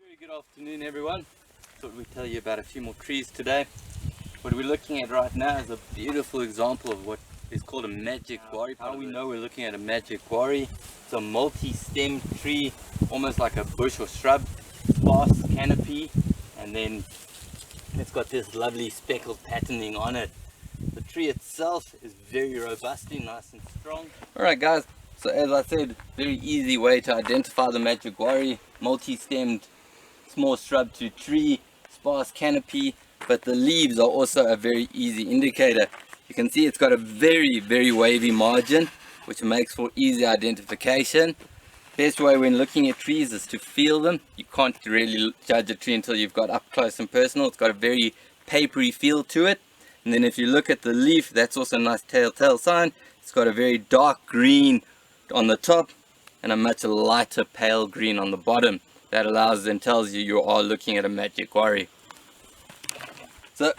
Very good afternoon, everyone. Thought we'd tell you about a few more trees today. What we're looking at right now is a beautiful example of what is called a Magic Guarri. How we know we're looking at a Magic Guarri? It's a multi-stemmed tree, almost like a bush or shrub, sparse canopy, and then it's got this lovely speckled patterning on it. The tree itself is very robustly nice and strong. Alright guys, so as I said, very easy way to identify the Magic Guarri. Multi-stemmed small shrub to tree, sparse canopy, but the leaves are also a very easy indicator. You can see it's got a very wavy margin, which makes for easy identification. Best way when looking at trees is to feel them. You can't really judge a tree until you've got up close and personal. It's got a very papery feel to it. And then if you look at the leaf, that's also a nice telltale sign. It's got a very dark green on the top and a much lighter pale green on the bottom. That allows and tells you you are looking at a Magic Guarri. So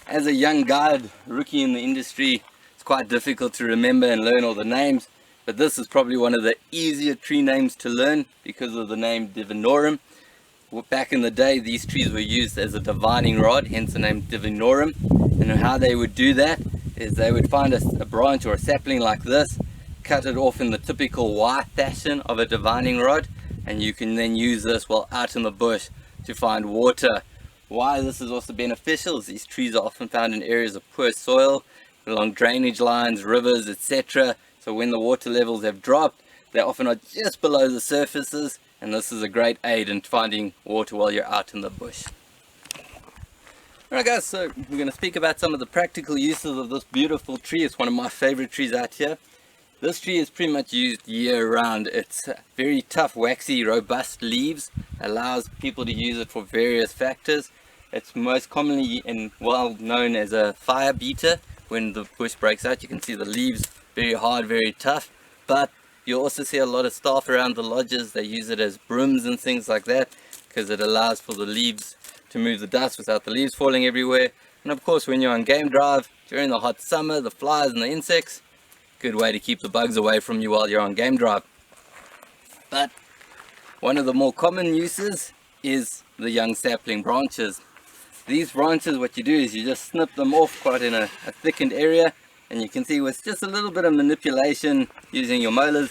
as a young guide, rookie in the industry, it's quite difficult to remember and learn all the names, but this is probably one of the easier tree names to learn because of the name divinorum. Back in the day, these trees were used as a divining rod, hence the name divinorum. And how they would do that is they would find a branch or a sapling like this, cut it off in the typical Y fashion of a divining rod, and you can then use this while out in the bush to find water. Why this is also beneficial is these trees are often found in areas of poor soil, along drainage lines, rivers, etc. So when the water levels have dropped, they often are just below the surfaces, and this is a great aid in finding water while you're out in the bush. Alright guys, so we're going to speak about some of the practical uses of this beautiful tree. It's one of my favorite trees out here. This tree is pretty much used year round. It's very tough, waxy, robust leaves. Allows people to use it for various factors. It's most commonly and well known as a fire beater. When the bush breaks out, you can see the leaves very hard, very tough. But you'll also see a lot of staff around the lodges. They use it as brooms and things like that because it allows for the leaves to move the dust without the leaves falling everywhere. And of course, when you're on game drive during the hot summer, the flies and the insects, good way to keep the bugs away from you while you're on game drive. But one of the more common uses is the young sapling branches. These branches, what you do is you just snip them off quite in a thickened area, and you can see with just a little bit of manipulation using your molars,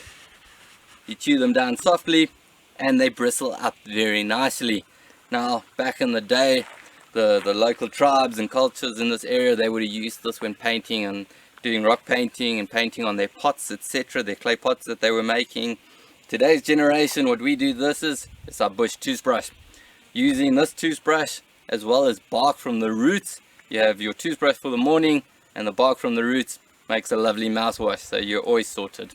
you chew them down softly and they bristle up very nicely. Now back in the day, the local tribes and cultures in this area, they would have used this when painting and doing rock painting and painting on their pots, etc., their clay pots that they were making. Today's generation, what we do this is, it's our bush toothbrush. Using this toothbrush as well as bark from the roots, you have your toothbrush for the morning and the bark from the roots makes a lovely mouthwash, so you're always sorted.